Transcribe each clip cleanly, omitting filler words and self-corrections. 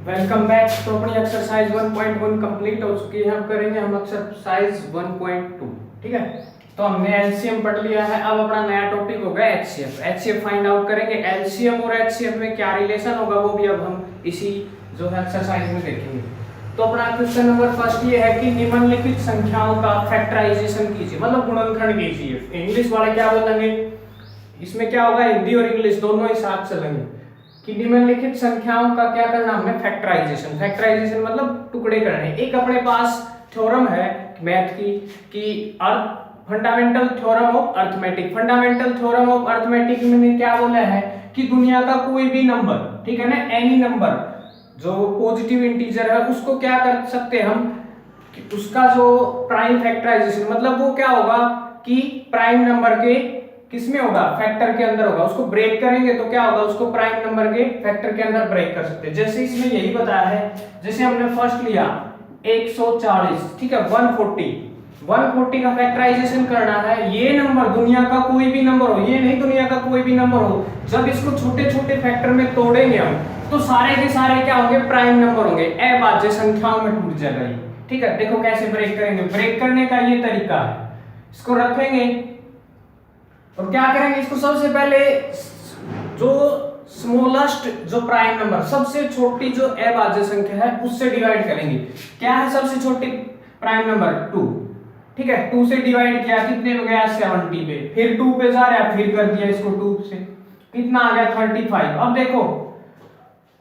Welcome back. तो अपनी exercise 1.1 complete हो चुकी है। अब करेंगे हम एक्सरसाइज 1.2। ठीक है, तो हमने एलसीएम पढ़ लिया है। अब अपना नया टॉपिक होगा एचसीएफ। एचसीएफ फाइंड आउट करेंगे। एलसीएम और एचसीएफ में क्या रिलेशन होगा वो भी अब हम इसी जो है एक्सरसाइज में देखेंगे। तो अपना क्वेश्चन नंबर फर्स्ट ये है कि निम्नलिखित संख्याओं का फैक्टराइजेशन कीजिए, मतलब गुणनखंड कीजिए। इंग्लिश वाले क्या बोलेंगे, इसमें क्या होगा, हिंदी और इंग्लिश दोनों ही साथ चलेंगे कि निम्नलिखित संख्याओं का क्या करना हमें फैक्टराइजेशन। फैक्टराइजेशन मतलब टुकड़े करने। एक अपने पास थ्योरम है मैथ की कि अर्थ fundamental theorem of arithmetic. Fundamental theorem of arithmetic में क्या बोला है कि दुनिया का कोई भी नंबर, ठीक है ना, एनी नंबर जो पॉजिटिव इंटीजर है उसको क्या कर सकते हैं हम कि उसका जो प्राइम फैक्टराइजेशन मतलब वो क्या होगा कि प्राइम नंबर के किसमें होगा, फैक्टर के अंदर होगा। उसको ब्रेक करेंगे तो क्या होगा, उसको प्राइम नंबर के फैक्टर के अंदर ब्रेक कर सकते हैं। जैसे इसमें यही बताया है, जैसे हमने फर्स्ट लिया 140, ठीक है, 140 का फैक्टराइजेशन करना है। ये नंबर दुनिया का कोई भी नंबर हो, ये नहीं दुनिया का कोई भी नंबर हो, जब इसको छोटे छोटे फैक्टर में तोड़ेंगे हम तो सारे के सारे क्या होंगे, प्राइम नंबर होंगे, अभाज्य संख्याओं में टूट जाएगा ये। ठीक है, देखो कैसे ब्रेक करेंगे। ब्रेक करने का ये तरीका है, इसको रखेंगे और क्या करेंगे, इसको सबसे पहले जो स्मॉलेस्ट जो प्राइम नंबर, सबसे छोटी जो अभाज्य संख्या है उससे डिवाइड करेंगे। क्या है सबसे छोटी प्राइम नंबर, 2। ठीक है, 2 से डिवाइड किया, कितने में गया, 70 पे। फिर 2 पे जा रहा है, फिर कर दिया इसको 2 से, कितना आ गया, 35। अब देखो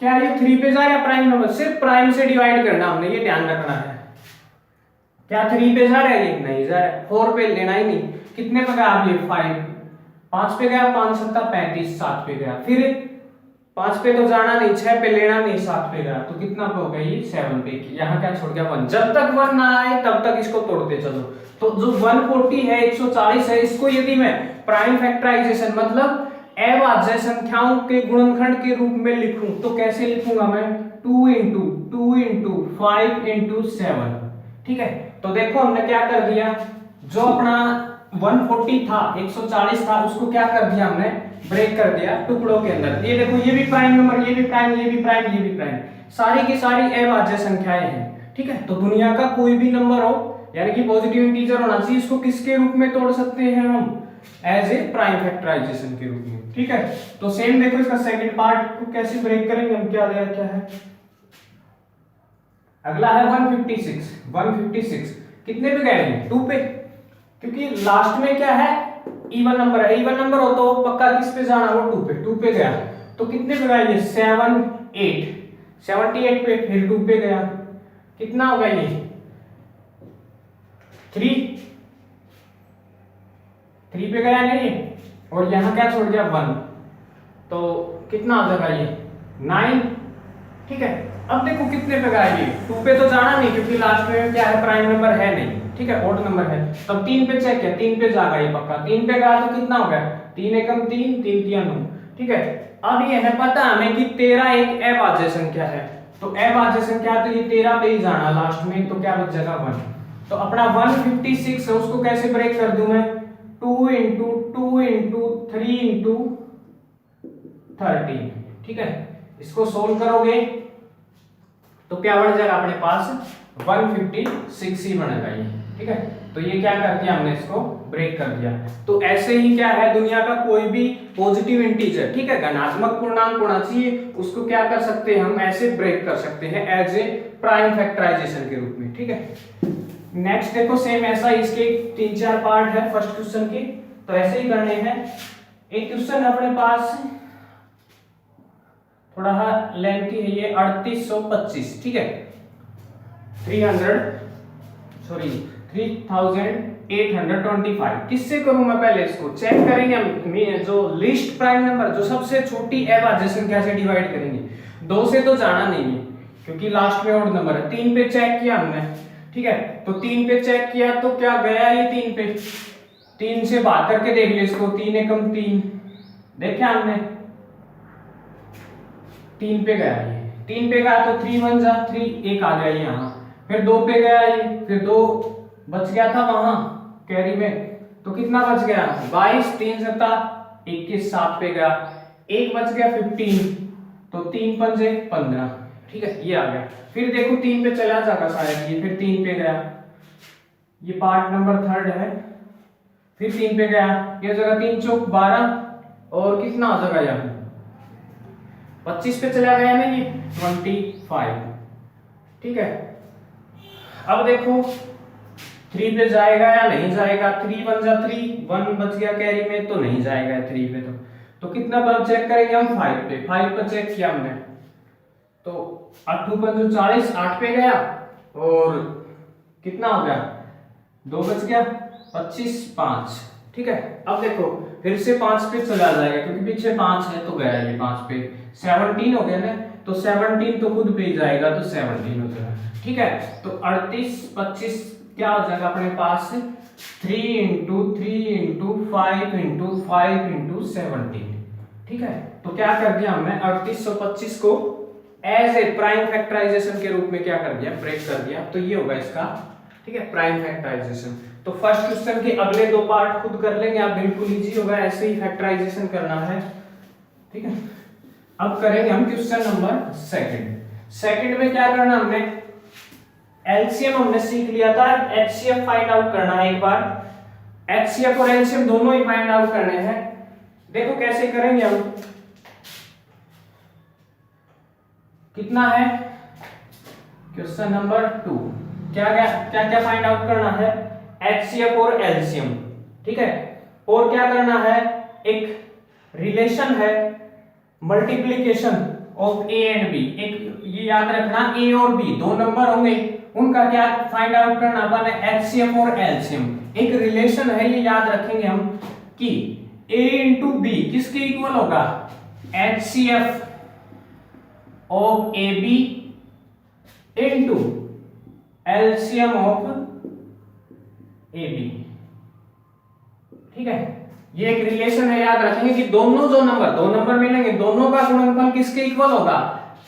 क्या ये 3 पे जा रहा है प्राइम नंबर, सिर्फ प्राइम से डिवाइड करना हमने, ये ध्यान रखना है। क्या 3 पे जा रहा है, ये नहीं जा रहा है। 4 पे लेना ही नहीं, कितने पे गया, अब ये 5 पे गया, 5 7 35, 7 पे गया। फिर 5 पे तो जाना नहीं, 6 पे लेना नहीं, 7 पे गया, तो कितना पे हो गया, ये 7 पे। यहाँ क्या छोड़ गया, 1। जब तक 1 ना आए तब तक इसको तोड़ते चलो। तो जो 140 है, 140 है, इसको यदि मैं प्राइम फैक्टराइजेशन मतलब अभाज्य संख्याओं के गुणनखंड के रूप में लिखूं तो कैसे लिखूंगा मैं, 2 इंटू 2 इंटू 5 इंटू 7। ठीक है, तो देखो हमने क्या कर दिया, जो अपना 140 था, 140 था, उसको क्या कर दिया हमने, ब्रेक कर दिया टुकड़ों के अंदर। ये देखो, ये भी प्राइम नंबर, ये भी प्राइम, ये भी प्राइम, ये भी प्राइम, सारी की सारी अभाज्य संख्याएं हैं। ठीक है, तो दुनिया का कोई भी नंबर हो यानी कि पॉजिटिव इंटीजर होना चाहिए, इसको किसके रूप में तोड़ सकते हैं हम, एज ए प्राइम फैक्टराइजेशन के रूप में। ठीक है, तो सेम देखो इसका सेकंड पार्ट को कैसे ब्रेक करेंगे हम, क्या दिया, क्या है, अगला है 156 कितने पे गए, 2 पे, क्योंकि लास्ट में क्या है, इवन नंबर है। इवन नंबर हो तो पक्का किस पे जाना, वो 2 पे गया। तो कितने पे गया ये, 78 पे, फिर 2 पे गया, कितना होगा ये 3 पे गया नहीं, और यहां क्या छोड़ गया 1, तो कितना हो जाएगा ये 9। ठीक है, अब देखो कितने पे गया ये, 2 पे तो जाना नहीं क्योंकि लास्ट में क्या है, प्राइम नंबर है नहीं। ठीक है, ऑड नंबर है। तब 3 पे चेक किया, 3 पे जाएगा ये पक्का, 3 पे गया तो कितना हो गया, 3 एकम 3, 3 तिया 9। ठीक है, अब ये है पता हमें कि 13 एक अभाज्य संख्या है, तो अभाज्य संख्या तो ये 13 पे ही जाना लास्ट में, तो क्या बच जाएगा 1। तो अपना 156 है, उसको कैसे ब्रेक कर दूं मैं, 2 इंटू 2 इंटू 3 इंटू 13। ठीक है, इसको सोल्व करोगे तो क्या बन जाएगा अपने पास, 156 ही बनेगा ये। ठीक है, तो ये क्या कर दिया हमने, इसको ब्रेक कर दिया। तो ऐसे ही क्या है, दुनिया का कोई भी पॉजिटिव इंटीजर, ठीक है, धनात्मक पूर्णांक होना चाहिए, उसको क्या कर सकते हैं हम, ऐसे ब्रेक कर सकते हैं एज ए प्राइम फैक्टराइजेशन के रूप में। ठीक है, नेक्स्ट देखो सेम ऐसा, इसके 3-4 पार्ट है फर्स्ट क्वेश्चन के, तो ऐसे ही करने हैं। एक क्वेश्चन अपने पास थोड़ा लेंथी है ये, 3825। ठीक है, 3825। किससे करूं मैं, पहले इसको चेक करेंगे हम, जो लिस्ट प्राइम नंबर, जो सबसे छोटी अभाज्य संख्या से डिवाइड करेंगे। 2 से तो जाना नहीं है क्योंकि लास्ट में ऑड नंबर है। 3 पे चेक किया हमने, ठीक है, तो 3 पे चेक किया तो क्या गया ये 3 पे, 3 से बात करके देख लिया इसको, 3 एकम 3, देखा हमने 3 पे गया ये, 3 पे गया तो 3 1 जा 3, एक आ गया यहाँ, फिर 2 पे गया ये, फिर 2 बच गया था वहां कैरी में, तो कितना बच गया, 22, 3 7 21, 7 पे गया, एक बच गया 15, तो 3 पंजे 15। ठीक है, ये आ गया। फिर देखो 3 पे चला जाएगा शायद ये, फिर 3 पे गया, ये पार्ट नंबर 3 है, फिर 3 पे गया, ये जगह 3 चौक 12 और कितना हो जाएगा यहाँ 25 पे चला गया ना ये 25, ठीक है। अब देखो 3 पे जाएगा या नहीं जाएगा, 3 1 जा 3, 1 बच गया कैरी में तो नहीं जाएगा 3 पे, तो कितना पर चेक करेंगे हम 5 पे, 5 पर चेक किया हमने तो 8 5 40, 8 पे गया और कितना हो गया 2 बच गया 25 5, ठीक है। अब देखो फिर से 5 पे चला जाएगा क्योंकि पीछे 5 है तो गया ये 5 पे, 17 हो गया ना, तो 17 तो खुद पे ही जाएगा तो 17 हो जाएगा, ठीक है। तो 38 25 क्या हो जाएगा अपने पास 3 × 3 × 5 × 5 × 17, ठीक है। तो क्या कर दिया हमने 3825 को एज ए प्राइम फैक्टराइजेशन के रूप में क्या कर दिया, ब्रेक कर दिया, तो ये होगा इसका, ठीक है, प्राइम फैक्टराइजेशन। तो फर्स्ट क्वेश्चन के अगले 2 पार्ट खुद कर लेंगे आप, बिल्कुल इजी होगा, ऐसे ही फैक्टराइजेशन करना है, ठीक है। अब करेंगे हम क्वेश्चन नंबर सेकंड में क्या करना हमने, एलसीएम हमने सीख लिया था, एचसीएफ फाइंड आउट करना है एक बार, एचसीएफ और एलसीएम दोनों ही फाइंड आउट करने हैं। देखो कैसे करेंगे हम, कितना है क्वेश्चन नंबर 2, क्या फाइंड आउट करना है, एचसीएफ और एलसीएम, ठीक है। और क्या करना है, एक रिलेशन है multiplication of A and B, एक ये याद रखना ए और बी 2 नंबर होंगे, उनका क्या फाइंड आउट करना अपन है, एचसीएफ और एलसीएम, एक रिलेशन है ये याद रखेंगे हम कि ए इंटू बी किसके इक्वल होगा, HCF of A B into LCM of A B, ठीक है। ये एक रिलेशन है, याद रखेंगे कि दोनों जो नंबर 2 नंबर मिलेंगे, दोनों का गुणनफल किसके इक्वल होगा,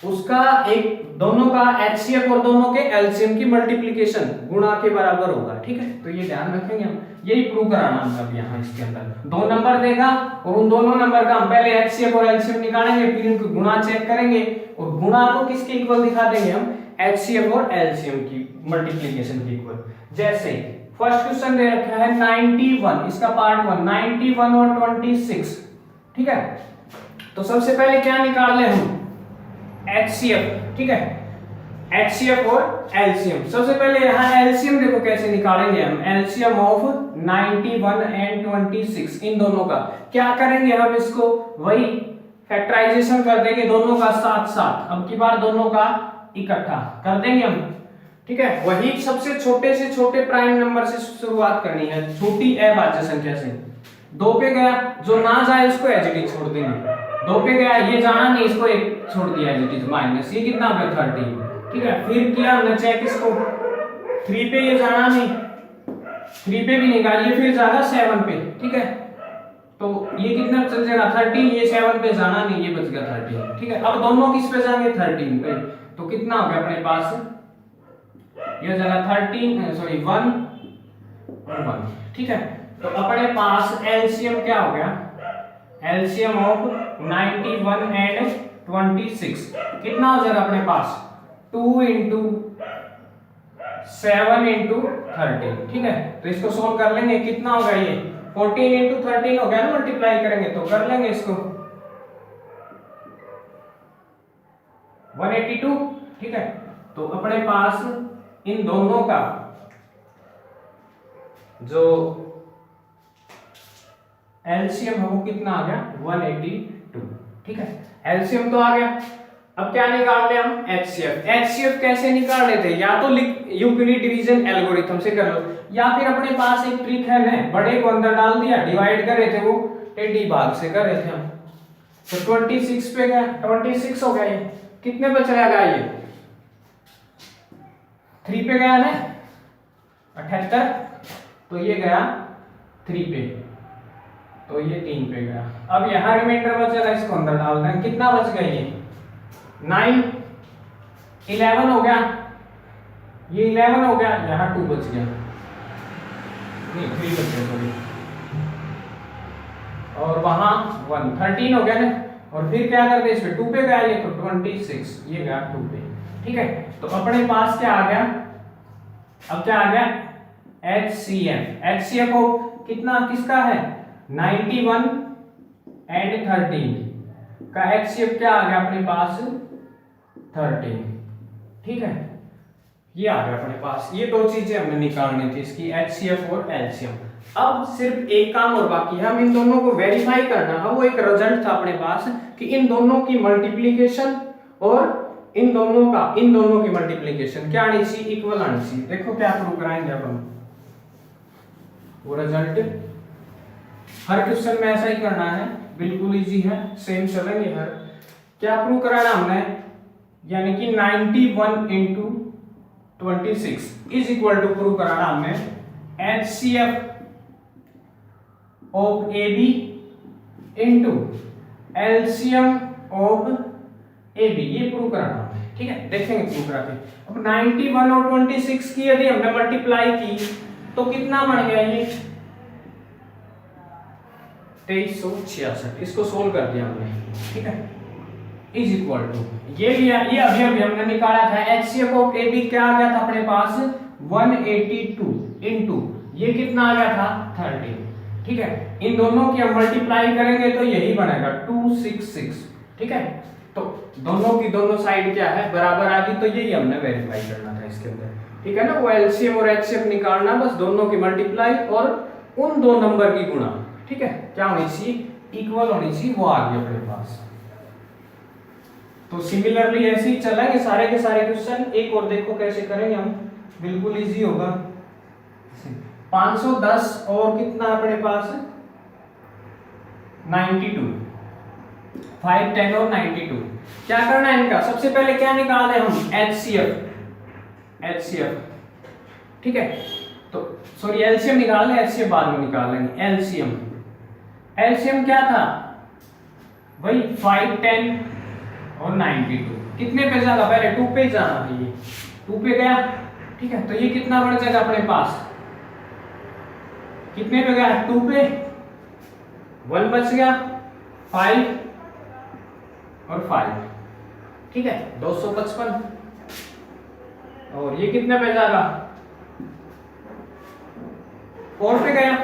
उसका एक दोनों का एचसीएफ और दोनों के एलसीएम की मल्टीप्लिकेशन गुणा के बराबर होगा, ठीक है। तो ये ध्यान रखेंगे हम, यही प्रूव कराना मतलब यहाँ इसके अंदर 2 नंबर देगा और उन दोनों नंबर का हम पहले एचसीएफ और एलसीएम निकालेंगे, फिर इनको गुणा चेक करेंगे और गुणा को किसके इक्वल दिखा देंगे हम, एचसीएफ और एलसीएम की मल्टीप्लिकेशन के इक्वल। जैसे फर्स्ट क्वेश्चन दे रखा है 91, इसका पार्ट 1 91 और 26, ठीक है। तो सबसे पहले क्या निकाल ले हम, एचसीएफ, ठीक है, एचसीएफ और एलसीएम। सबसे पहले यहाँ एलसीएम देखो कैसे निकालेंगे हम, एलसीएम ऑफ 91 एंड 26, इन दोनों का क्या करेंगे हम, इसको वही फैक्टराइजेशन कर देंगे दोनों का साथ साथ, अब की बार दोनों का इकट्ठा कर देंगे हम, ठीक है। वही सबसे छोटे से छोटे प्राइम नंबर से शुरुआत करनी है, छोटी अभाज्य संख्या से। 2 पे गया, जो ना जाए उसको एज इट इज छोड़ देंगे, 2 पे गया ये जाना नहीं, इसको 1 छोड़ दिया एज इट इज माइनस, ये कितना हो गया 30, ठीक है। फिर किया हमने चेक इसको, 3 पे ये जाना नहीं, 3 पे भी नहीं गया, ये फिर जाएगा 7 पे, ठीक है। तो ये कितना चल जाएगा 30, ये 7 पे जाना नहीं, ये बच गया 30, ठीक है। अब दोनों किस पे जाएंगे 13 पे, तो कितना हो गया अपने पास, ये जगह 13 सॉरी 1 और 1, ठीक है। तो अपने पास एलसीएम क्या हो गया, एलसीएम ऑफ 91 एंड 26 कितना हो जाएगा अपने पास, 2 × 7 × 13, ठीक है। तो इसको सोल्व कर लेंगे, कितना होगा ये 14 × 13 हो गया ना, मल्टीप्लाई करेंगे तो कर लेंगे इसको 182, ठीक है। तो अपने पास इन दोनों का जो एलसीएम है वो कितना आ गया 182, ठीक है। एलसीएम तो आ गया, अब क्या निकाल ले हम, एचसीएफ। एचसीएफ कैसे निकाल लेते हैं, या तो यूक्लिड डिवीजन एल्गोरिथम से कर लो, या फिर अपने पास एक ट्रिक है ना, बड़े को अंदर डाल दिया, डिवाइड कर रहे थे वो टेढ़ी भाग से कर रहे थे हम, तो 26 पे गया, 26 हो गया, ये कितने पे चला गया, ये 3 पे गया ना 78, तो ये गया 3 पे, तो ये 3 पे गया। अब यहाँ रिमाइंडर बचेगा, इसको अंदर डाल दें, कितना बच गया, ये 9 11 हो गया, ये 11 हो गया, यहाँ 2 बच गया, नहीं 3 बच गया सॉरी, और वहां 1 13 हो गया ना, और फिर क्या करते इस पे 2 पे गया, ये तो 26, ये गया 2 पे, ठीक है, तो अपने पास क्या आ गया, अब क्या आ गया HCF। HCF कितना किसका है 91 एंड 13 का HCF क्या आ गया अपने पास 13। ठीक है, ये आ गया अपने पास। ये दो चीजें हमें निकालनी थी इसकी, HCF और LCM। अब सिर्फ एक काम और बाकी है, हम इन दोनों को वेरीफाई करना है। वो एक रिजल्ट था अपने पास कि इन दोनों की मल्टीप्लीकेशन और इन दोनों की मल्टीप्लीकेशन क्या आनी चाहिए, इक्वल आनी चाहिए। देखो क्या प्रूव कराएंगे अब हम, वो रिजल्ट हर क्वेश्चन में ऐसा ही करना है, बिल्कुल इजी है, सेम चलेंगे हर। क्या प्रूव कराना हमने, यानी कि 91 into 26 is equal to prove कराना हमने HCF of AB into LCM of AB, ये प्रूव कराना है। ठीक है, देखेंगे प्रूव करा के। अब 91 और 26 की यदि हमने मल्टीप्लाई की तो कितना बन गया ये 2366। इसको सोल्व कर दिया हमने। ठीक है, इज इक्वल टू ये लिया, ये अभी हमने निकाला था HCF ऑफ AB क्या आ गया था अपने पास 182 इंटू ये कितना आ गया था 13। ठीक है, इन दोनों की हम मल्टीप्लाई करेंगे तो यही बनेगा 266। ठीक है, तो दोनों की दोनों साइड क्या है बराबर आ गई, तो यही हमने वेरीफाई करना था इसके अंदर। ठीक है ना, वो LCM और HCF निकालना, बस दोनों की मल्टीप्लाई और उन दो नंबर की गुणा। ठीक है, क्या होनी चाहिए, इक्वल होनी चाहिए, वो आ गई अपने पास। तो सिमिलरली ऐसे ही चलेंगे सारे के सारे क्वेश्चन। एक और देखो कैसे करेंगे हम, बिल्कुल इजी होगा। 510 और कितना अपने पास 92, 5, 10 और 92। क्या करना है इनका, सबसे पहले क्या निकाल दें हम HCF। ठीक है, तो सॉरी LCM निकाल लें, HCF बाद में निकाल लेंगे। LCM क्या था भाई 5, 10 और 92। कितने पे जाएगा, पहले 2 पे जाना है, ये 2 पे गया। ठीक है, तो ये कितना बढ़ जाएगा अपने पास, कितने पे गया 2 पे, 1 बच गया 5 और 5। ठीक है, 255। और ये कितने पे जाएगा 4 पे गया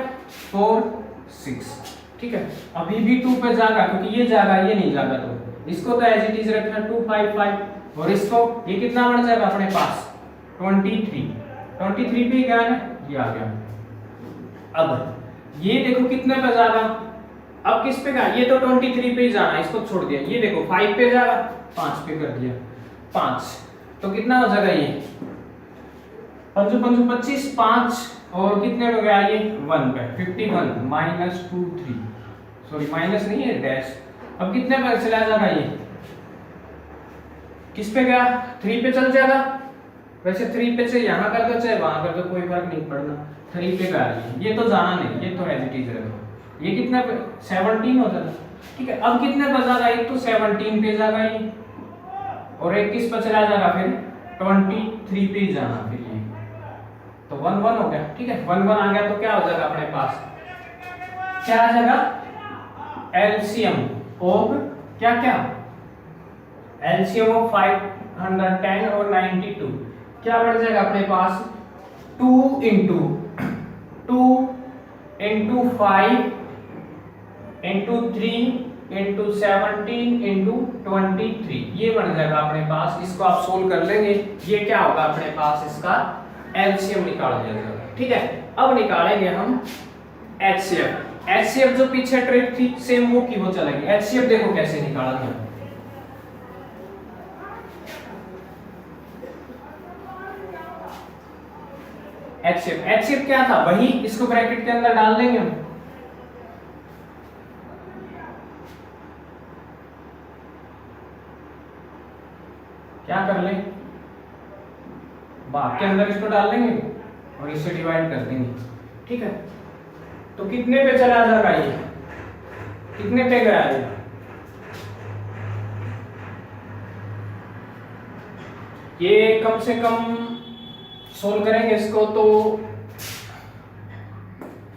4, 6। ठीक है, अभी भी 2 पे जाएगा क्योंकि ये जाएगा ये नहीं जाएगा, तो इसको तो एज इट इज रखना 2, 5, 5। और इसको ये कितना बढ़ जाएगा अपने पास 23 पे गया ना, ये आ गया। अब ये देखो कितने पे जाएगा, अब किस पे गया, ये तो 23 पे ही जाना, इसको छोड़ दिया। ये देखो 5 पे जाएगा, 5 पे कर दिया 5, तो कितना हो जाएगा ये 5 5 25, 5 और कितने पे गया ये 1 पे 51 माइनस 2 3, सॉरी माइनस नहीं है डैश। अब कितने पे चला जाएगा ये, किस पे गया 3 पे चल जाएगा। वैसे 3 पे से यहाँ कर दो चाहे वहां कर दो, कोई फर्क नहीं पड़ना। 3 पे गया ये तो जाना नहीं, ये तो एज इट इज रखो। ये कितना पे 17 होता था। ठीक है, अब कितने पे जाएगा, एक तो 17 पे जाएगा ये, और एक किस पे चला जाएगा फिर 23 पे ही जाना फिर ये, तो 1 1 हो गया। ठीक है, 1 1 आ गया तो क्या हो जाएगा अपने पास, क्या आ जाएगा LCM ऑफ क्या LCM ऑफ 510 और 92 क्या बढ़ जाएगा अपने पास 2 इंटू 5 इंटू 3 इंटू 17 इंटू 23, ये बन जाएगा अपने पास। इसको आप सोल्व कर लेंगे, ये क्या होगा अपने पास, इसका LCM निकाल दिया जाएगा। ठीक है, अब निकालेंगे हम HCF जो पीछे ट्रिक थी सेम वो की वो चलेगी। HCF देखो कैसे निकाला गया, HCF क्या था वही, इसको ब्रैकेट के अंदर डाल देंगे हम। क्या कर ले, भाग के अंदर इसको डाल देंगे और इससे डिवाइड कर देंगे। ठीक है, तो कितने पे चला जाएगा ये, कितने पे गया ये, ये कम से कम सोल्व करेंगे इसको तो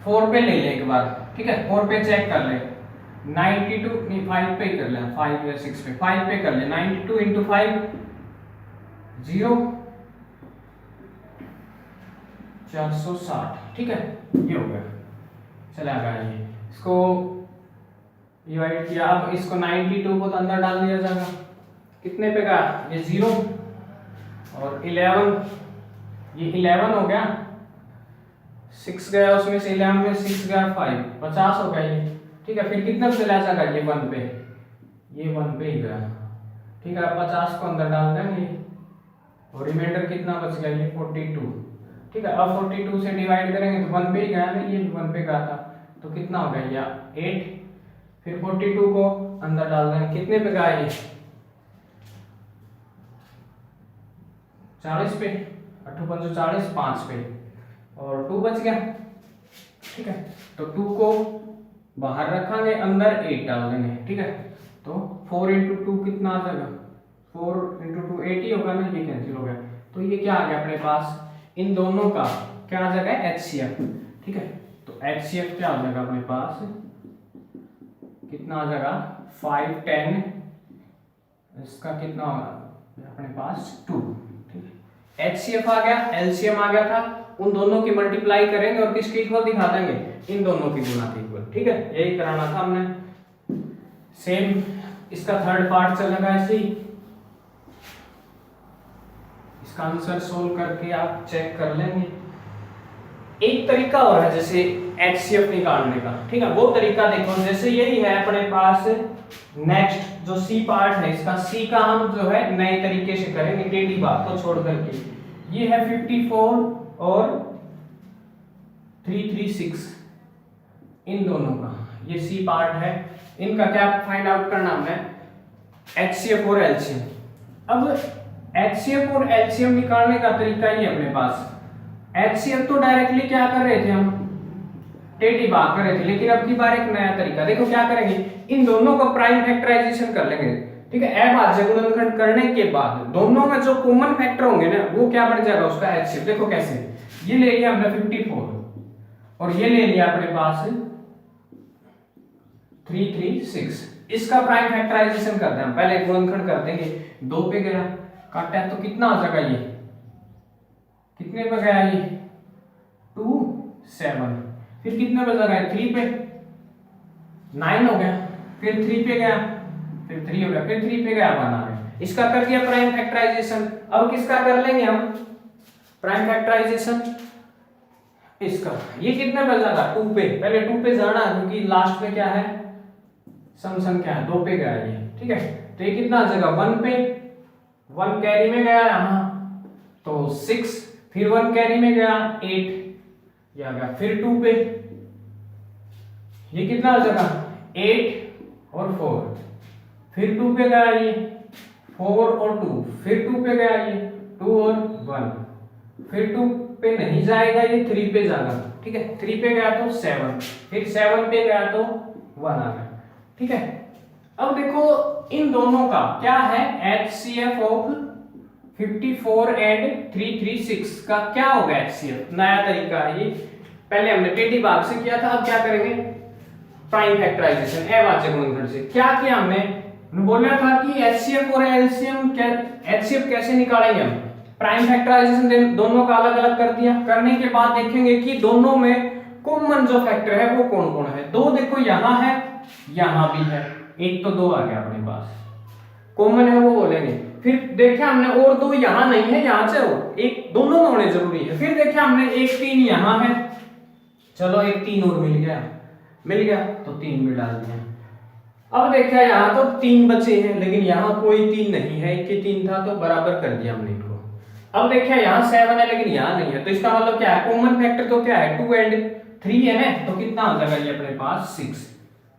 4 पे ले ले एक बार। ठीक है, 4 पे चेक कर ले, 92 नहीं 5 पे कर ले, 5 या 6 पे 5 पे कर ले, 92 इंटू 5 0 460, ठीक है, ये हो गया। चला गया ये, इसको डिवाइड किया। अब इसको 92 को तो अंदर डाल दिया जाएगा, कितने पे का ये 0 और 11, ये 11 हो गया, 6 गया उसमें से, 11 में 6 गया 5, 50 हो गया ये, ठीक है। फिर कितना चला जाएगा ये 1 पे, ये 1 पे ही गया, ठीक है। 50 को अंदर डाल देंगे और रिमाइंडर कितना बच गया ये 42, ठीक है। अब 42 से डिवाइड करेंगे तो 1 पे ही गया ना, ये 1 पे गया था, तो कितना हो गया ये 8। फिर 42 को अंदर डाल देंगे, कितने पे गया ये 40 पे, 8 5 40, 5 पे और 2 बच गया, ठीक है। तो 2 को बाहर रखेंगे, अंदर 8 डाल देंगे, ठीक है। तो 4 × 2 कितना आ जाएगा, 4 × 2 8 ही होगा ना, ये कैंसिल हो गया। तो ये क्या आ गया अपने पास, इन दोनों का क्या आ जाएगा HCF, ठीक है। तो HCF क्या आ जाएगा अपने पास, कितना आ जाएगा 5 10, इसका कितना होगा अपने पास 2, ठीक है। HCF आ गया, LCM आ गया था, उन दोनों की मल्टीप्लाई करेंगे और किसके इक्वल दिखा देंगे, इन दोनों की गुना के इक्वल, ठीक है। यही कराना था हमने। सेम इसका थर्ड पार्ट चलेगा ऐसे ही, इसका आंसर सोल्व करके आप चेक कर लेंगे। एक तरीका और है जैसे HCF निकालने का, ठीक है, वो तरीका देखो। जैसे यही है अपने पास, नेक्स्ट जो C पार्ट है इसका, C का हम जो है नए तरीके से करेंगे, टेढ़ी बात को छोड़ करके। ये है 54 और 336, इन दोनों का ये C पार्ट है, इनका क्या फाइंड आउट करना है, HCF और LCM। अब HCF और LCM निकालने का तरीका ही है अपने पास। HCF तो डायरेक्टली क्या कर रहे थे हम, टेढ़ी बात कर रहे थे, लेकिन अब की बार एक नया तरीका देखो, क्या करेंगे, इन दोनों का प्राइम फैक्टराइजेशन कर लेंगे, ठीक है। अभाज्य गुणनखंड करने के बाद दोनों में जो कॉमन फैक्टर होंगे ना, वो क्या बन जाएगा उसका HCF। देखो कैसे, ये ले लिया हमने 54 और ये ले लिया अपने पास 336, इसका प्राइम फैक्टराइजेशन करते हैं, पहले गुणनखंड कर देंगे, 2 पे गया, काटा है तो कितना आ जाएगा ये, कितने पे गया ये 2 7, फिर कितने पे गया 3 पे 9 हो गया, फिर 3 पे गया, फिर 3 हो गया, फिर 3 पे गया 1 आ गया। इसका कर दिया प्राइम फैक्टराइजेशन। अब किसका कर लेंगे हम प्राइम फैक्टराइजेशन, इसका, ये कितने पे जाएगा 2 पे, पहले 2 पे जाना क्योंकि लास्ट में क्या है सम संख्या है, 2 पे गया ये, ठीक है। तो ये कितना आ जाएगा 1 पे, 1 कैरी में गया यहाँ तो 6, फिर 1 कैरी में गया 8, ये आ गया, फिर 2 पे ये कितना आ जाएगा 8 और 4, फिर 2 पे गया ये 4 और 2, फिर 2 पे गया ये 2 और 1, फिर 2 पे नहीं जाएगा ये 3 पे जाएगा, ठीक है। 3 पे गया तो 7, फिर 7 पे गया तो 1 आ गया, ठीक है। अब देखो इन दोनों का क्या है HCF ऑफ 54 एंड 336 का क्या होगा HCF, नया तरीका है ये, पहले हमने टेढ़ी भाग से किया था, अब क्या करेंगे प्राइम फैक्टराइजेशन अभाज्य गुणनखंड से। क्या किया हमने बोला था कि HCF और LCM HCF कैसे निकालेंगे हम, प्राइम फैक्टराइजेशन दोनों का अलग अलग कर दिया, करने के बाद देखेंगे कि दोनों में कॉमन जो फैक्टर है वो कौन कौन है। 2 देखो यहाँ है, यहाँ भी है, एक तो 2 आ गया अपने पास, कॉमन है वो बोलेंगे। फिर देखा हमने और 2 यहाँ नहीं है, यहाँ से और एक, दोनों में होने जरूरी है। फिर देखा हमने एक 3 यहाँ है, चलो एक 3 और मिल गया तो 3 भी डाल दिया। अब देखा यहाँ तो 3 बचे हैं, लेकिन यहाँ कोई 3 नहीं है, एक ही 3 था तो बराबर कर दिया हमने इनको। अब देखिए यहाँ 7 है लेकिन यहाँ नहीं है, तो इसका मतलब क्या है, कॉमन फैक्टर तो क्या है 2 एंड 3 है ना, तो कितना आ जाएगा ये अपने पास 6,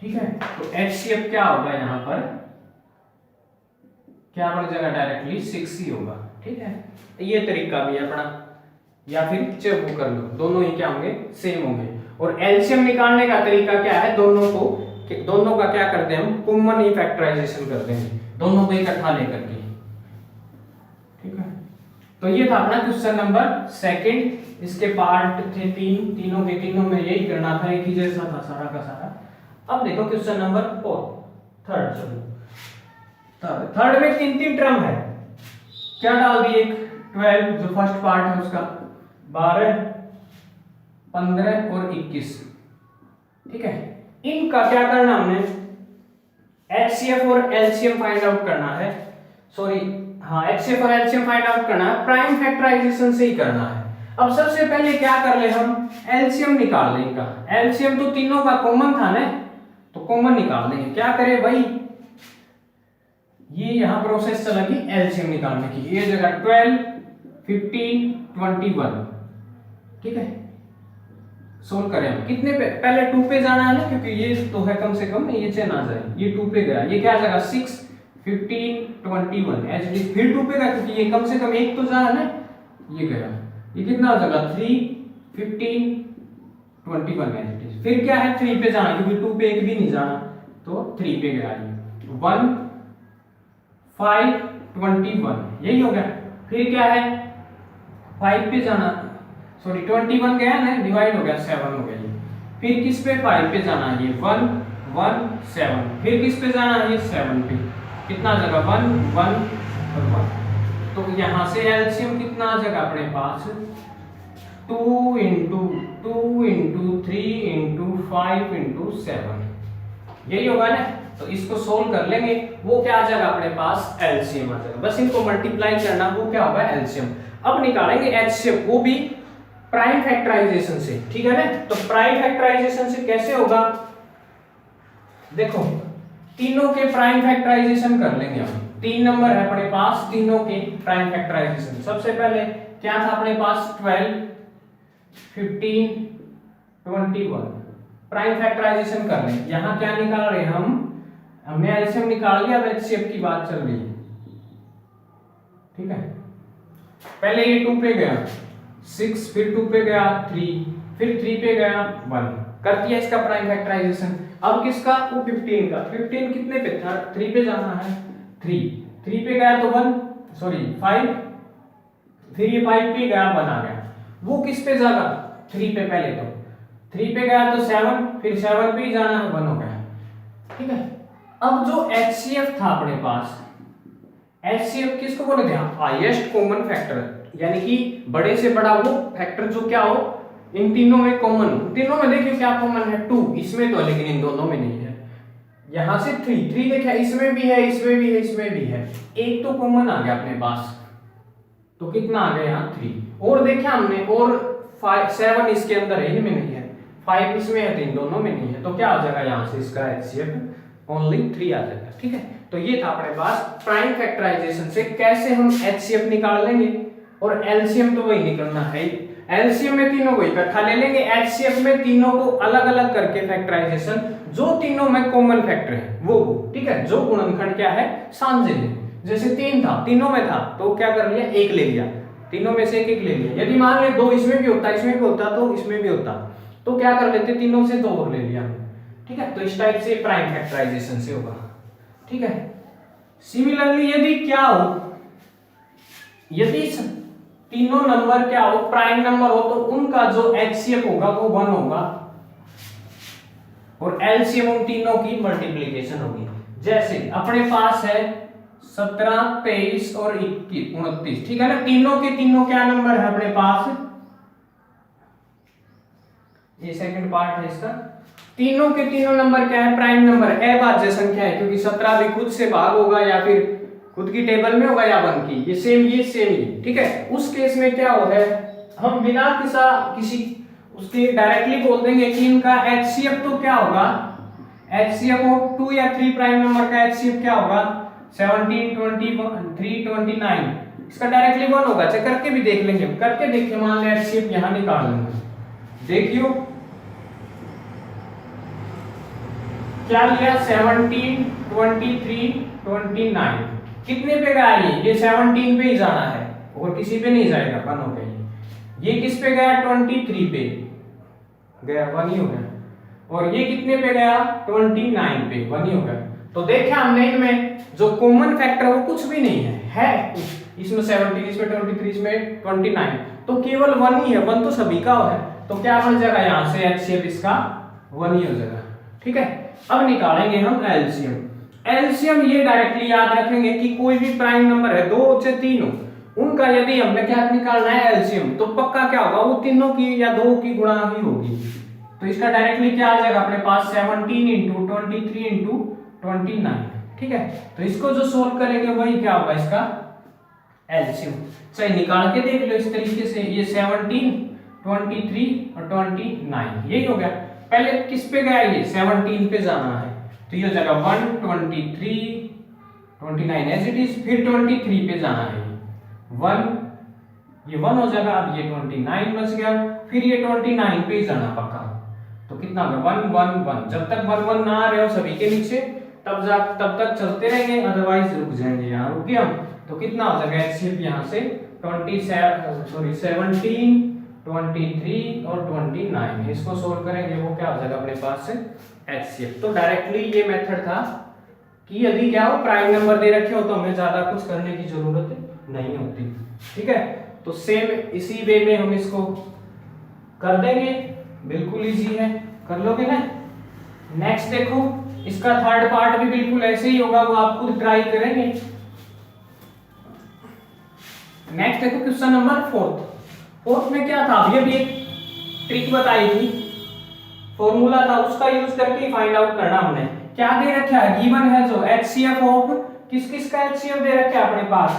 ठीक है। तो HCF क्या होगा यहाँ पर, क्या बन जाएगा डायरेक्टली 6 ही होगा, ठीक है। तो ये तरीका भी है अपना, या फिर चेक कर लो, दोनों ही क्या होंगे सेम होंगे। और LCM निकालने का तरीका क्या है, दोनों का क्या करते हैं हम कॉमन ही फैक्टराइजेशन करते हैं, दोनों को इकट्ठा लेकर के, ठीक है। तो ये था अपना क्वेश्चन नंबर 2, इसके पार्ट थे 3, तीनों के तीनों में यही करना था, एक ही जैसा था सारा का सारा। अब देखो क्वेश्चन नंबर 4, थर्ड में 3 टर्म है, क्या डाल दिए, 12 जो फर्स्ट पार्ट है उसका, 12, 15 और 21। ठीक है, इनका क्या करना हमने, HCF और LCM फाइंड आउट करना है, सॉरी हाँ HCF और LCM फाइंड आउट करना है, प्राइम फैक्टराइजेशन से ही करना है। अब सबसे पहले क्या कर ले, हम LCM निकाल लें इनका। LCM तो तीनों का कॉमन था ना, तो कॉमन निकाल देंगे। क्या करें भाई, ये यहां प्रोसेस चलेगी LCM निकालने की। ये जगह 12, 15, 21। ठीक है, सोल्व करें हम कितने पे, पहले 2 पे जाना है ना, क्योंकि ये तो है कम से कम, ये चेन आ जाए, ये 2 पे गया, ये क्या जगह 6, 15, 21 एचडी, फिर 2 पे गया क्योंकि ये कम से कम एक तो जाना है, ये गया, ये कितना जगह 3, 15, 21 एचडी। फिर क्या है 3 पे जाना, क्योंकि 2 पे एक भी नहीं जाना, तो 3 पे गया, ये 1, 5, 21 यही हो गया। फिर क्या है 5 पे जाना, सॉरी 21 गया ना, डिवाइड हो गया 7 हो गया ये। फिर किस पे 5 पे जाना है, ये 1, 1, 7। फिर किस पे जाना है, ये 7 पे, कितना जगह 1, 1 और 1। तो यहां से एलसीएम कितना आ जाएगा अपने पास, 2 इंटू 2 इंटू 3 इंटू 5 इंटू 7, यही होगा ना। तो इसको सोल्व कर लेंगे, वो क्या आ जाएगा अपने पास, एलसीएम आ जाएगा। बस इनको मल्टीप्लाई करना, वो क्या होगा एलसीएम। अब निकालेंगे एचसीएफ, वो भी प्राइम फैक्टराइजेशन से, ठीक है ना। तो प्राइम फैक्टराइजेशन से कैसे होगा, देखो तीनों के प्राइम फैक्टराइजेशन कर लेंगे हम। 3 नंबर है अपने पास, तीनों के प्राइम फैक्टराइजेशन। सबसे पहले क्या था अपने पास, 12, 15, 21 प्राइम फैक्टराइजेशन कर लें। यहां क्या निकाल रहे हैं हम, हमने एलसीएम निकाल लिया, अब एचसीएफ की बात चल रही है, ठीक है। पहले ये 2 पे गया 6, फिर 2 पे गया 3, फिर 3 पे गया 1, कर दिया इसका प्राइम फैक्टराइजेशन। अब किसका, वो 15 का, 15 कितने पे था, 3 पे जाना है, 3 पे गया तो 1, सॉरी 5, फिर ये 5 पे गया 1 आ गया। वो किस पे जाएगा, 3 पे, पहले तो 3 पे गया तो 7, फिर 7 पे ही जाना है, 1 हो गया, ठीक है। अब जो HCF था अपने पास, HCF किसको बोलते हैं, हाईएस्ट कॉमन फैक्टर, यानी कि बड़े से बड़ा वो फैक्टर जो क्या हो, इन तीनों में कॉमन हो। तीनों में देखिए क्या कॉमन है, 2 इसमें तो, लेकिन इन दोनों में नहीं है। यहां से 3 देखा, इसमें भी है, इसमें भी है, इसमें भी है, एक तो कॉमन आ गया अपने पास, तो कितना आ गया यहाँ 3। और देखा हमने, और 5, 7 इसके अंदर है, इनमें नहीं है, 5 इसमें है, तो इन दोनों में नहीं है। तो क्या आ जाएगा यहाँ से इसका HCF ओनली 3 आ जाएगा, ठीक है। तो ये था अपने पास प्राइम फैक्टराइजेशन से कैसे हम HCF निकाल लेंगे, और LCM तो वही निकलना है। LCM में तीनों को इकट्ठा ले लेंगे, HCF में तीनों को अलग अलग करके फैक्टराइजेशन, जो तीनों में कॉमन फैक्टर है वो, ठीक है। जो गुणनखंड क्या है, साझे है। जैसे 3 था, तीनों में था, तो क्या कर लिया, 1 ले लिया, तीनों में से 1 ले लिया। यदि मान ले 2 इसमें भी होता, इसमें भी होता, तो इसमें भी होता, तो क्या कर लेते, तीनों से 2 और ले लिया, ठीक है। तो इस टाइप से प्राइम फैक्टराइजेशन से होगा, ठीक है। सिमिलरली यदि क्या हो, यदि तीनों नंबर क्या हो, प्राइम नंबर हो, तो उनका जो HCF होगा वो 1 होगा, और LCM उन तीनों की मल्टीप्लिकेशन होगी। जैसे अपने पास है 17, 23 और 21, 29, ठीक है ना। तीनों के तीनों क्या नंबर है अपने पास, ये सेकंड पार्ट है इसका। तीनों के तीनों नंबर क्या है, प्राइम नंबर, अभाज्य संख्या है, क्योंकि 17 भी खुद से भाग होगा या फिर खुद की टेबल में होगा या 1 की, ये सेम ही, ठीक है। उस केस में क्या हो है, हम बिना किसी उसके डायरेक्टली बोल देंगे कि इनका HCF तो क्या होगा, HCF हो 2 या 3 प्राइम नंबर का HCF क्या होगा, 17, 23, 29, इसका डायरेक्टली 1 होगा। चेक करके भी देख लेंगे, करके देखिए, मान लें HCF यहां निकाल लेंगे, देखियो क्या लिया, 17, 23, 29, कितने पे गया, ये 17 पे ही जाना है, और किसी पे नहीं जाएगा, 1 हो गया। ये किस पे गया, 23 पे गया, 1 ही हो गया। और ये कितने पे गया, 29 पे, 1 ही हो गया। तो देखा हमने इनमें जो कॉमन फैक्टर वो कुछ भी नहीं है इसमें 17, इसमें 23, इसमें 29, तो केवल 1 ही है, 1 तो सभी का है। तो क्या बन जाएगा यहाँ से HCF इसका 1 ही हो जाएगा, ठीक है। अब निकालेंगे हम LCM। एलसीएम ये डायरेक्टली याद रखेंगे कि कोई भी प्राइम नंबर है, 2 से 3 हो, उनका यदि हमें क्या निकालना है एलसीएम, तो पक्का क्या होगा, वो तीनों की या 2 की गुणा ही होगी। तो इसका डायरेक्टली क्या आ जाएगा अपने पास 17 इंटू 23 इंटू 29। ठीक है, तो इसको जो सोल्व करेंगे वही क्या होगा इसका एलसीएम। चाहे निकाल के देख लो इस तरीके से, ये 17, 23 और 29 यही हो गया। पहले किस पे गया, ये 17 पे जाना है, तो ये हो जाएगा 1, 23, 29 एज इट इज, फिर 23 पे जाना है 1, ये 1 हो जाएगा, अब ये 29 बच गया, फिर ये 29 पे ही जाना पक्का। तो कितना होगा 1 1 1, जब तक 1 1 ना आ रहे हो सभी के नीचे तब तक चलते रहेंगे, अदरवाइज रुक जाएंगे। यहाँ रुक गए हम, तो कितना हो जाएगा एचसीएफ यहाँ से 17, 23 और 29, इसको सोल्व करेंगे वो क्या हो जाएगा अपने पास से एचसीएफ। तो डायरेक्टली ये मेथड था कि यदि क्या हो प्राइम नंबर दे रखे हो तो हमें ज्यादा कुछ करने की जरूरत नहीं होती। ठीक है, तो सेम इसी वे में हम इसको कर देंगे, बिल्कुल इजी है, कर लोगे ना। नेक्स्ट देखो, इसका थर्ड पार्ट भी बिल्कुल ऐसे ही होगा, वो आप खुद ट्राई करेंगे। नेक्स्ट देखो क्वेश्चन नंबर 4 में क्या था, अभी एक ट्रिक बताई थी, फॉर्मूला था, उसका यूज करके फाइंड आउट करना हमने। क्या दे रखा है, गिवन है जो एचसीएफ ऑफ किस किस का एचसीएफ दे रखा है अपने पास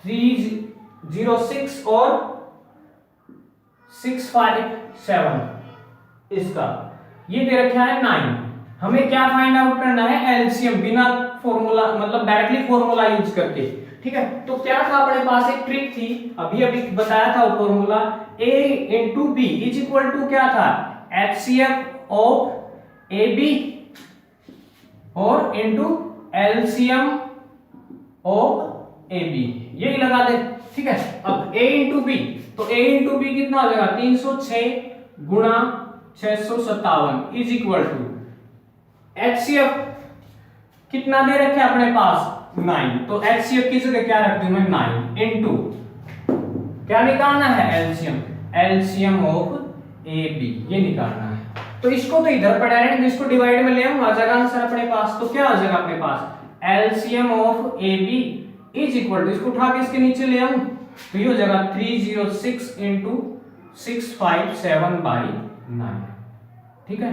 306 और 657, इसका ये दे रखा है 9। हमें क्या फाइंड आउट करना है एलसीएम, बिना फॉर्मूला मतलब डायरेक्टली फॉर्मूला यूज करके। ठीक है, तो क्या था अपने पास एक ट्रिक थी, अभी बताया था वो formula, a into B is equal to क्या था एचसीएफ ऑफ ए बी और into LCM of A B, यही लगा दे। ठीक है, अब a इंटू बी, तो a इंटू बी कितना हो जाएगा 306 गुणा 657 इज इक्वल टू एचसीएफ कितना दे रखे अपने पास 9, तो एचसीएफ की जगह क्या रख दूं मैं 9 इनटू क्या निकालना है एलसीएम ऑफ ए बी, ये निकालना है। तो इसको तो इधर पढ़ा रहे हैं, इसको डिवाइड में ले आऊं, आ जाएगा आंसर अपने पास। तो क्या आ जाएगा अपने पास LCM of A B is equal to, इसको उठा के इसके नीचे ले आऊं, तो ये हो जाएगा 306 इंटू 657/9। ठीक है,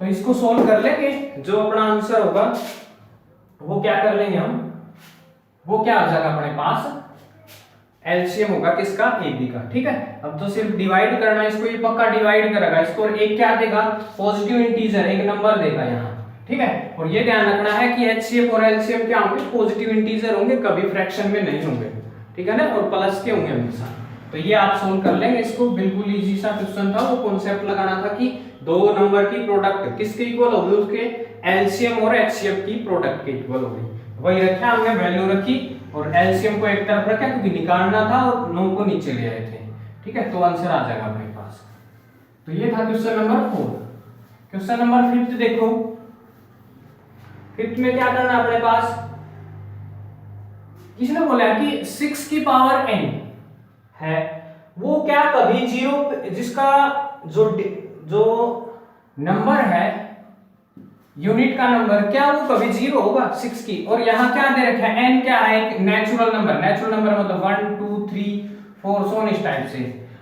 तो इसको सोल्व कर लेंगे, जो अपना आंसर होगा वो क्या कर लेंगे हम, वो क्या आ जाएगा अपने पास एलसीएम होगा किसका ए बी का। ठीक है, अब तो सिर्फ डिवाइड करना है इसको, ये पक्का डिवाइड करेगा इसको, और एक क्या देगा पॉजिटिव इंटीजर, एक नंबर देगा यहाँ। ठीक है, और ये ध्यान रखना है कि एचसीएफ और एलसीएम क्या होंगे पॉजिटिव इंटीजर होंगे, कभी फ्रैक्शन में नहीं होंगे। ठीक है ना, और प्लस के होंगे हमेशा। तो ये आप सोल्व कर लेंगे इसको, बिल्कुल इजी सा क्वेश्चन था। वो कॉन्सेप्ट लगाना था कि दो नंबर की प्रोडक्ट किसके इक्वल होगी, उसके एलसीएम और एचसीएफ की प्रोडक्ट के इक्वल होगी। वही रखा हमने, वैल्यू रखी और एलसीएम को एक तरफ रखा क्योंकि निकालना था और 9 को नीचे ले आए थे। ठीक है, तो आंसर आ जाएगा अपने पास। तो ये था क्वेश्चन नंबर 4। क्वेश्चन नंबर 5 देखो, 5 में क्या करना अपने पास, किसने बोला कि 6 की पावर n है वो क्या कभी 0, जिसका जो नंबर है यूनिट का नंबर, क्या वो कभी 0 होगा 6 की। और यहाँ क्या दे रखा है n क्या है, एक नेचुरल नंबर, नेचुरल नंबर मतलब 1 2 3 4 सो इस टाइप से।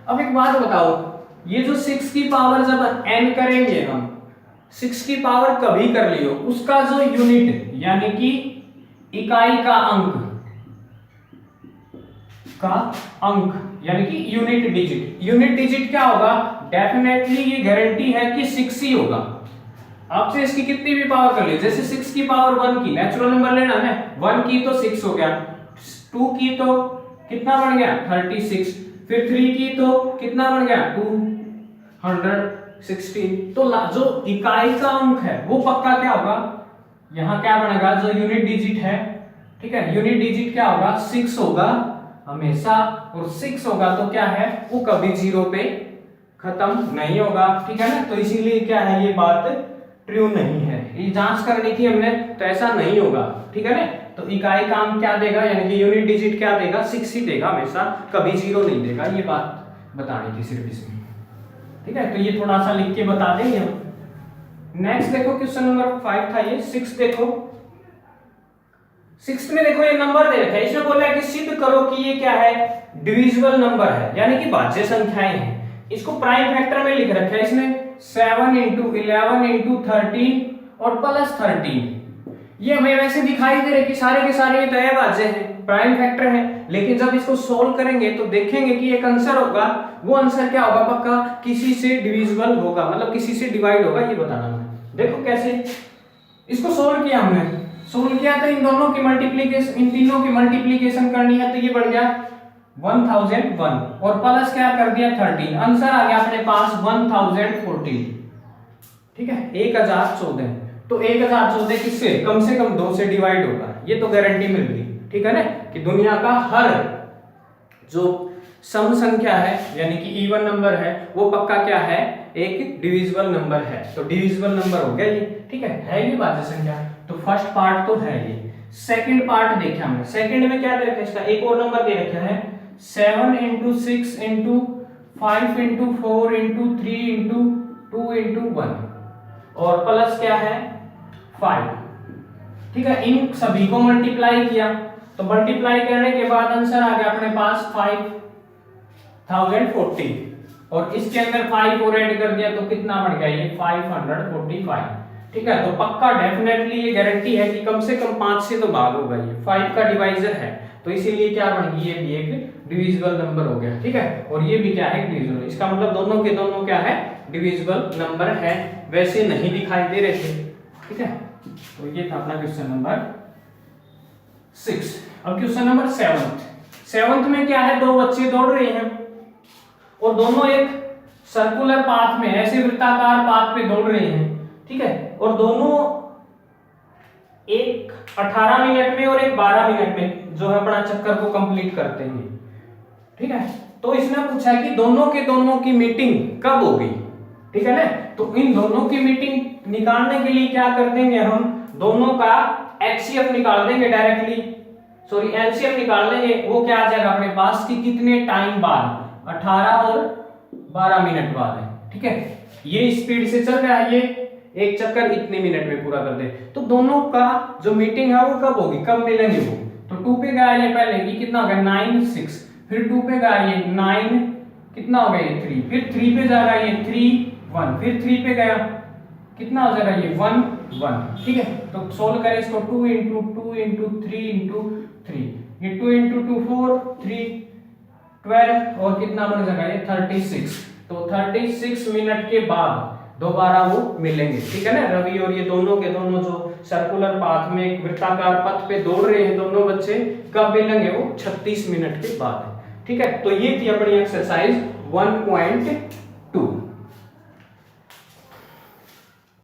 अब एक बात बताओ, ये जो 6 की पावर जब n करेंगे हम, 6 की पावर कभी कर लियो, उसका जो यूनिट यानी कि इकाई का अंक यानी कि यूनिट डिजिट क्या होगा, डेफिनेटली ये गारंटी है कि 6 ही होगा। आपसे इसकी कितनी भी पावर कर ली, जैसे 6 की पावर 1 की, नेचुरल नंबर लेना है, 1 की तो 6 हो गया, 2 की तो कितना बन गया 36, फिर 3 की तो कितना बन गया 216। तो जो इकाई का अंक है वो पक्का क्या होगा, यहां क्या बनेगा जो यूनिट डिजिट है। ठीक है, यूनिट डिजिट क्या होगा 6 होगा हमेशा, और 6 होगा तो क्या है वो कभी 0 पे खत्म नहीं होगा। ठीक है ना, तो इसीलिए क्या है ये बात ट्रू नहीं है, ये जांच करनी थी हमने, तो ऐसा नहीं होगा। ठीक है ना, तो इकाई का अंक क्या देगा यानी कि यूनिट डिजिट क्या देगा 6 ही देगा हमेशा, कभी 0 नहीं देगा, ये बात बतानी थी सिर्फ इसमें। ठीक है, तो ये थोड़ा सा लिख के बता देंगे हम। नेक्स्ट देखो क्वेश्चन नंबर 5 था ये, 6 देखो सिक्स्थ में देखो ये नंबर दे रखा है, इसमें बोला है कि सिद्ध करो कि ये क्या है, डिविजिबल नंबर है, यानी कि भाज्य संख्याएं हैं। इसको प्राइम फैक्टर में लिख रखा है इसने 7 इंटू 11 इंटू 13 और प्लस 13। ये हमें वैसे दिखाई दे रहे कि सारे के सारे ये तो अभाज्य हैं, प्राइम फैक्टर है, लेकिन जब इसको सोल्व करेंगे तो देखेंगे कि एक आंसर होगा, वो आंसर क्या होगा, पक्का किसी से डिविजिबल होगा, मतलब किसी से डिवाइड होगा, ये बताना है। देखो कैसे इसको सोल्व किया हमने, सोल्व किया तो इन दोनों की मल्टीप्लिकेशन, इन तीनों की मल्टीप्लिकेशन करनी है, तो ये बढ़ गया 1001 और प्लस क्या कर दिया 13, आंसर आ गया अपने पास 1014। ठीक है, 1014। तो 1014 किससे, कम से कम 2 से डिवाइड होगा, ये तो गारंटी मिल गई। ठीक है ना, कि दुनिया का हर जो सम संख्या है यानी कि इवन नंबर है वो पक्का क्या है, एक डिविजिबल नंबर है। तो डिविजिबल नंबर हो गया ये। ठीक है ये भाज्य संख्या। तो फर्स्ट पार्ट तो है ये। सेकंड पार्ट देखा हमने, सेकंड में क्या दे रखा है, इसका एक और नंबर दे रखा है 7 into 6 into 5 into 4 into 3 into 2 into 1 और प्लस क्या है 5। ठीक है, इन सभी को मल्टीप्लाई किया, तो मल्टीप्लाई करने के बाद आंसर आ गया अपने पास 5040 और इसके अंदर 5 और ऐड कर दिया तो कितना बढ़ गया ये 545। ठीक है, तो पक्का डेफिनेटली ये गारंटी है कि कम से कम 5 से तो भाग होगा, ये 5 का डिवाइजर है, तो इसीलिए क्या बन गई, ये भी एक डिविजिबल नंबर हो गया। ठीक है, और ये भी क्या है डिविजिबल, इसका मतलब दोनों के दोनों क्या है, डिविजिबल नंबर है, वैसे नहीं दिखाई दे रहे थे। ठीक है, तो ये था अपना क्वेश्चन नंबर 6। अब क्वेश्चन नंबर 7th में क्या है, दो बच्चे दौड़ रहे हैं और दोनों एक सर्कुलर पाथ में, ऐसे वृत्ताकार पाथ पे दौड़ रहे हैं। ठीक है, और दोनों एक 18 मिनट में और एक 12 मिनट में जो है अपना चक्कर को कंप्लीट करते हैं। ठीक है, तो इसने पूछा है कि दोनों के दोनों की मीटिंग कब होगी। ठीक है ना, तो इन दोनों की मीटिंग निकालने के लिए क्या कर देंगे, हम दोनों का एचसीएफ निकाल देंगे डायरेक्टली, सॉरी एलसीएम निकाल लेंगे। वो क्या आ जाएगा अपने पास कि कितने टाइम बाद, 18 और 12 मिनट बाद है। ठीक है, ये स्पीड से चल रहा है, ये एक चक्कर इतने मिनट में पूरा कर दे, तो दोनों का जो मीटिंग है वो कब होगी, कब मिलेंगे वो। तो 2 पे गया ये पहले, ये कितना हो गया 9 6, फिर 2 पे गया ये 9, कितना हो गया ये 3, फिर 3 पे जा रहा है ये 3 1, फिर 3 पे गया कितना हो जाएगा ये 1 1। ठीक है, तो सोल्व करें इसको, 2 इंटू 2 इंटू 3 इंटू 3, ये 2 इंटू 2 4 3 12 और कितना बन जाएगा ये 36। तो 36 मिनट के बाद दोबारा वो मिलेंगे। ठीक है ना, रवि और ये दोनों के दोनों जो सर्कुलर पाथ में एक वृत्ताकार पथ पे दौड़ रहे हैं दोनों बच्चे, कब मिलेंगे वो 36 मिनट के बाद। ठीक है, तो ये थी अपनी एक्सरसाइज 1.2।